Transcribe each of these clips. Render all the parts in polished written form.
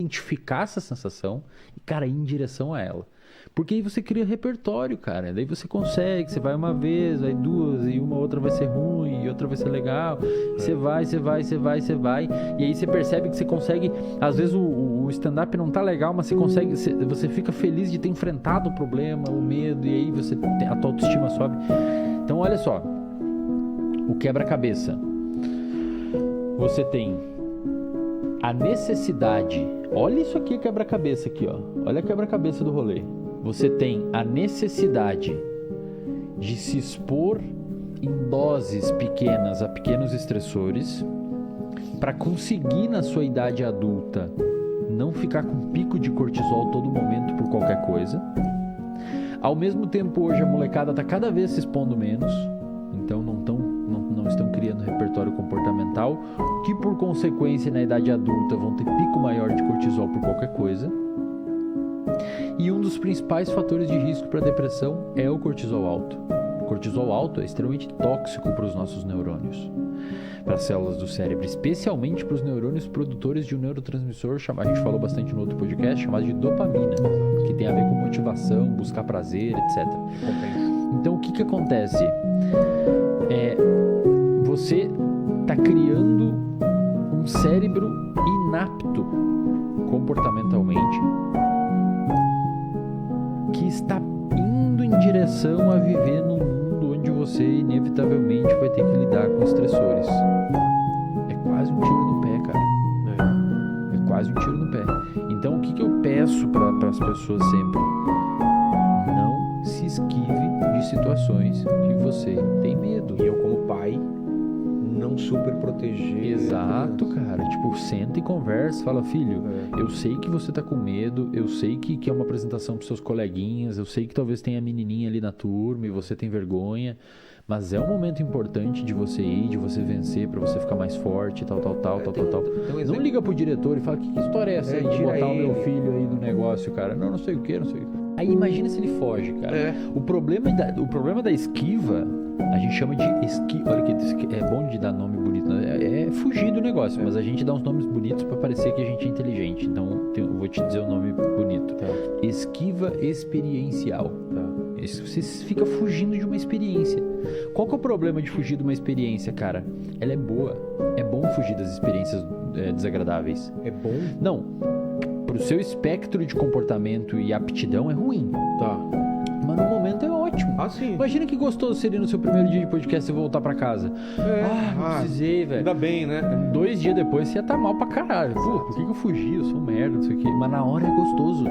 identificar essa sensação e, cara, ir em direção a ela. Porque aí você cria repertório, cara. Daí você consegue, você vai uma vez, vai duas, e uma outra vai ser ruim, e outra vai ser legal. Você vai. E aí você percebe que você consegue. Às vezes o stand-up não tá legal, mas você consegue. Você fica feliz de ter enfrentado o problema, o medo, e aí a tua autoestima sobe. Então, olha só. O quebra-cabeça. Você tem a necessidade. Olha isso aqui, quebra-cabeça aqui, ó. Olha a quebra-cabeça do rolê. Você tem a necessidade de se expor em doses pequenas a pequenos estressores para conseguir, na sua idade adulta, não ficar com pico de cortisol todo momento por qualquer coisa. Ao mesmo tempo, hoje a molecada está cada vez se expondo menos, então não estão criando repertório comportamental, que por consequência na idade adulta vão ter pico maior de cortisol por qualquer coisa. E um dos principais fatores de risco para depressão é o cortisol alto. O cortisol alto é extremamente tóxico para os nossos neurônios, para as células do cérebro, especialmente para os neurônios produtores de um neurotransmissor chamado, a gente falou bastante no outro podcast, chamado de dopamina, que tem a ver com motivação, buscar prazer, etc. Então o que acontece? Você está criando um cérebro inapto comportamentalmente, que está indo em direção a viver num mundo onde você inevitavelmente vai ter que lidar com estressores. É quase um tiro no pé, cara. É quase um tiro no pé. Então o que eu peço para as pessoas sempre? Não se esquive de situações que você tem medo. E eu, como pai, não super proteger. Exato, cara. Tipo, senta e conversa. Fala, filho, eu sei que você tá com medo, eu sei que é uma apresentação pros seus coleguinhas, eu sei que talvez tenha menininha ali na turma e você tem vergonha, mas é um momento importante de você ir, de você vencer, pra você ficar mais forte, tal. Não liga pro diretor e fala, que história é essa aí de botar o meu filho aí no negócio, cara? Não sei o que. Aí imagina se ele foge, cara. O problema da esquiva, a gente chama de esquiva. Olha que é bom de dar nome bonito, né? É fugir do negócio, mas a gente dá uns nomes bonitos pra parecer que a gente é inteligente. Então eu vou te dizer o nome bonito. Esquiva experiencial. Você fica fugindo de uma experiência. Qual que é o problema de fugir de uma experiência, cara? Ela é boa. É bom fugir das experiências desagradáveis. É bom? Não. Pro seu espectro de comportamento e aptidão é ruim. Tá. Mas no momento é ótimo. Ah, sim. Imagina que gostoso seria no seu primeiro dia de podcast você voltar pra casa. Não precisei, velho. Ainda bem, né? 2 dias depois você ia estar mal pra caralho. Pô, por que eu fugi? Eu sou merda, não sei o quê. Mas na hora é gostoso.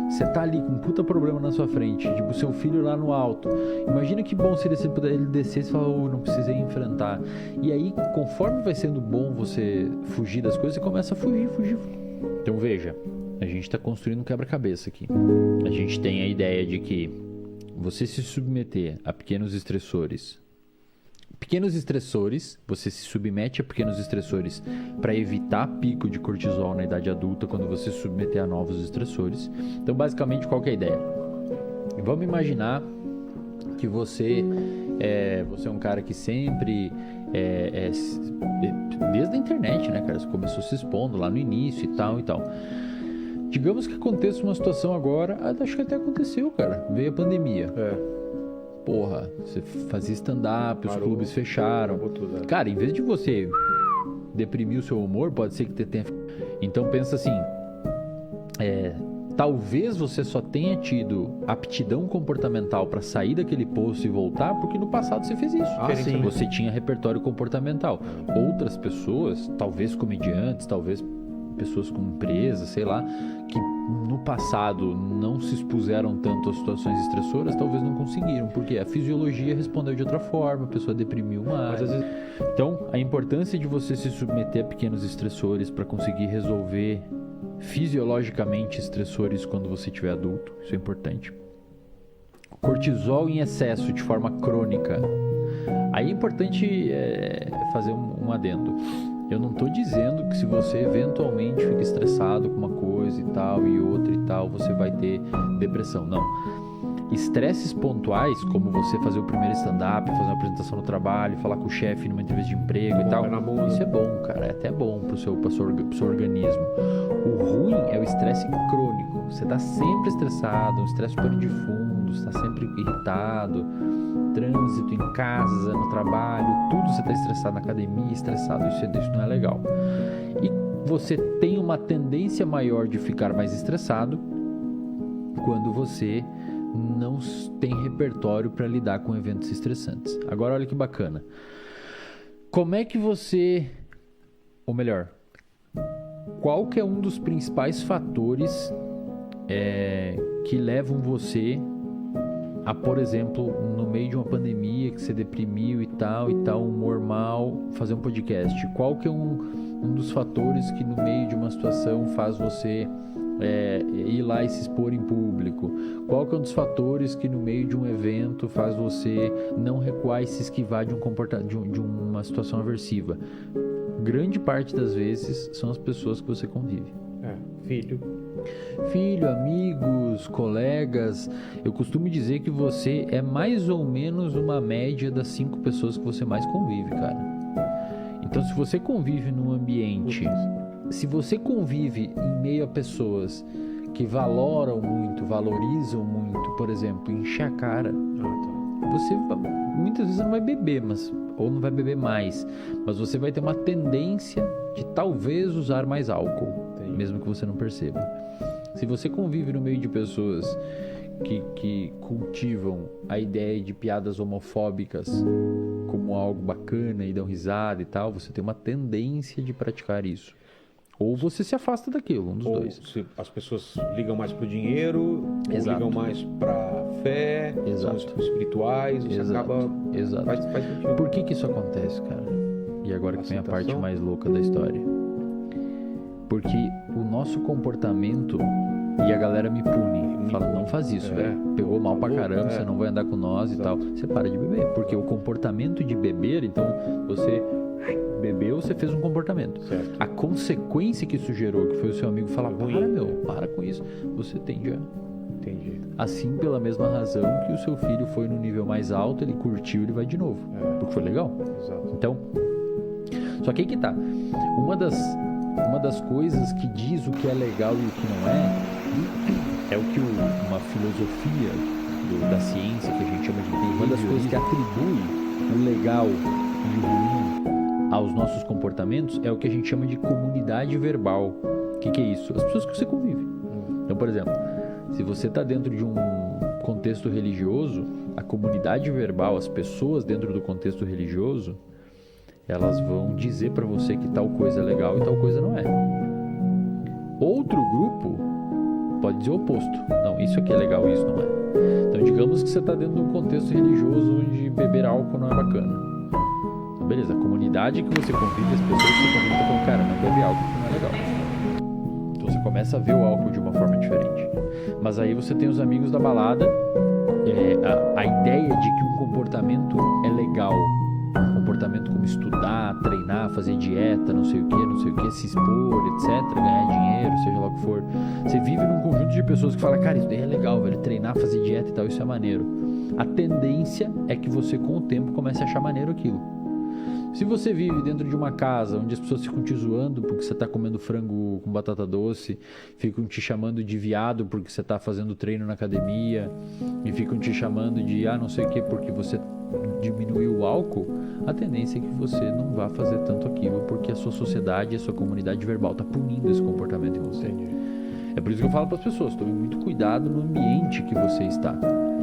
Você tá ali com um puta problema na sua frente, tipo, seu filho lá no alto. Imagina que bom seria se ele descesse e falar, não precisei enfrentar. E aí, conforme vai sendo bom você fugir das coisas, você começa a fugir. Então veja, a gente tá construindo um quebra-cabeça aqui. A gente tem a ideia de que você se submeter a pequenos estressores, você se submete a pequenos estressores para evitar pico de cortisol na idade adulta quando você se submeter a novos estressores. Então, basicamente, qual que é a ideia? Vamos imaginar que você é um cara que sempre, desde a internet, né, cara? Você começou se expondo lá no início e tal. Digamos que aconteça uma situação agora, acho que até aconteceu, cara. Veio a pandemia. Porra, você fazia stand-up, os clubes fecharam. Cara, em vez de você deprimir o seu humor, pode ser que você tenha... Então pensa assim, talvez você só tenha tido aptidão comportamental para sair daquele poço e voltar porque no passado você fez isso. Sim. Você tinha repertório comportamental. Outras pessoas, talvez comediantes, talvez pessoas com empresas, sei lá, que no passado não se expuseram tanto a situações estressoras, talvez não conseguiram, porque a fisiologia respondeu de outra forma, a pessoa deprimiu mais. Então, a importância de você se submeter a pequenos estressores para conseguir resolver fisiologicamente estressores quando você estiver adulto, isso é importante. Cortisol em excesso de forma crônica. Aí é importante fazer um adendo. Eu não estou dizendo que se você eventualmente fica estressado com uma coisa e tal, e outra e tal, você vai ter depressão. Não. Estresses pontuais, como você fazer o primeiro stand-up, fazer uma apresentação no trabalho, falar com o chefe numa entrevista de emprego e tal, isso é bom, cara, é até bom pro seu organismo. O ruim é o estresse crônico. Você tá sempre estressado, um estresse pano de fundo, você tá sempre irritado, trânsito, em casa, no trabalho, tudo você tá estressado, na academia, estressado, isso não é legal. E você tem uma tendência maior de ficar mais estressado quando você não tem repertório para lidar com eventos estressantes. Agora olha que bacana. Como é que você, ou melhor, qual que é um dos principais fatores que levam você a, por exemplo, no meio de uma pandemia que você deprimiu e tal, humor mal, fazer um podcast? Qual que é um dos fatores que no meio de uma situação faz você ir lá e se expor em público? Qual que é um dos fatores que no meio de um evento faz você não recuar e se esquivar de uma situação aversiva? Grande parte das vezes são as pessoas que você convive. Filho, amigos, colegas. Eu costumo dizer que você é mais ou menos uma média das 5 pessoas que você mais convive, cara. Então, se você convive num ambiente, se você convive em meio a pessoas que valoram muito, valorizam muito, por exemplo, encher a cara, você muitas vezes não vai beber, ou não vai beber mais, mas você vai ter uma tendência de talvez usar mais álcool, mesmo que você não perceba. Se você convive no meio de pessoas que cultivam a ideia de piadas homofóbicas como algo bacana e dão risada e tal, você tem uma tendência de praticar isso. Ou você se afasta daquilo, um dos dois. Se as pessoas ligam mais pro dinheiro, Exato. ou ligam mais pra fé, Exato. são espirituais, você acaba... Exato. Faz sentido. Por que isso acontece, cara? E agora que vem a parte mais louca da história. Porque o nosso comportamento, e a galera me pune, fala, não faz isso, velho. Pegou mal pra caramba, você não vai andar com nós. Exato. E tal. Você para de beber, porque o comportamento de beber, então você bebeu, você fez um comportamento. Certo. A consequência que isso gerou, que foi o seu amigo falar, para com isso, você tende a... Entendi. Assim, pela mesma razão que o seu filho foi no nível mais alto, ele curtiu, ele vai de novo. Porque foi legal. Exato. Então, só que aí que tá. Uma das coisas que diz o que é legal e o que não é o que uma filosofia da ciência, que a gente chama de uma das coisas que atribui o legal e o ruim aos nossos comportamentos é o que a gente chama de comunidade verbal. O que é isso? As pessoas que você convive. Então, por exemplo, se você está dentro de um contexto religioso, a comunidade verbal, as pessoas dentro do contexto religioso, elas vão dizer para você que tal coisa é legal e tal coisa não é. Outro grupo pode dizer o oposto. Não, isso aqui é legal e isso não é. Então, digamos que você está dentro de um contexto religioso onde beber álcool não é bacana. Então, beleza, a comunidade que você convive, as pessoas que você convive estão falando, cara, não bebe álcool porque não é legal. Então, você começa a ver o álcool de uma forma diferente. Mas aí você tem os amigos da balada, a ideia de que um comportamento é legal, um comportamento como estudar, treinar, fazer dieta, não sei o que, se expor, etc, ganhar dinheiro, seja lá o que for. Você vive num conjunto de pessoas que falam, cara, isso daí é legal, velho, treinar, fazer dieta e tal, isso é maneiro. A tendência é que você, com o tempo, comece a achar maneiro aquilo. Se você vive dentro de uma casa onde as pessoas ficam te zoando porque você está comendo frango com batata doce, ficam te chamando de viado porque você está fazendo treino na academia, e ficam te chamando de não sei o que porque você diminuiu o álcool, a tendência é que você não vá fazer tanto aquilo porque a sua sociedade, a sua comunidade verbal está punindo esse comportamento em você. É por isso que eu falo para as pessoas, tome muito cuidado no ambiente que você está,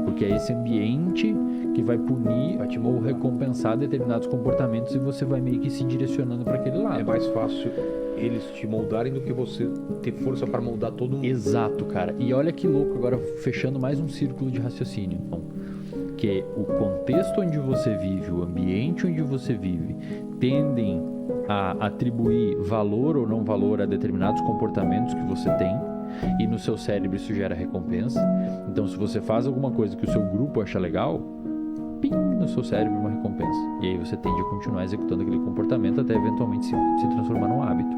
porque é esse ambiente que vai punir ou recompensar determinados comportamentos e você vai meio que se direcionando para aquele lado. É mais fácil eles te moldarem do que você ter força para moldar todo mundo. Exato, cara. E olha que louco, agora fechando mais um círculo de raciocínio. Então, que o contexto onde você vive, o ambiente onde você vive, tendem a atribuir valor ou não valor a determinados comportamentos que você tem, e no seu cérebro isso gera recompensa. Então, se você faz alguma coisa que o seu grupo acha legal, pim, no seu cérebro uma recompensa. E aí você tende a continuar executando aquele comportamento até eventualmente se transformar num hábito.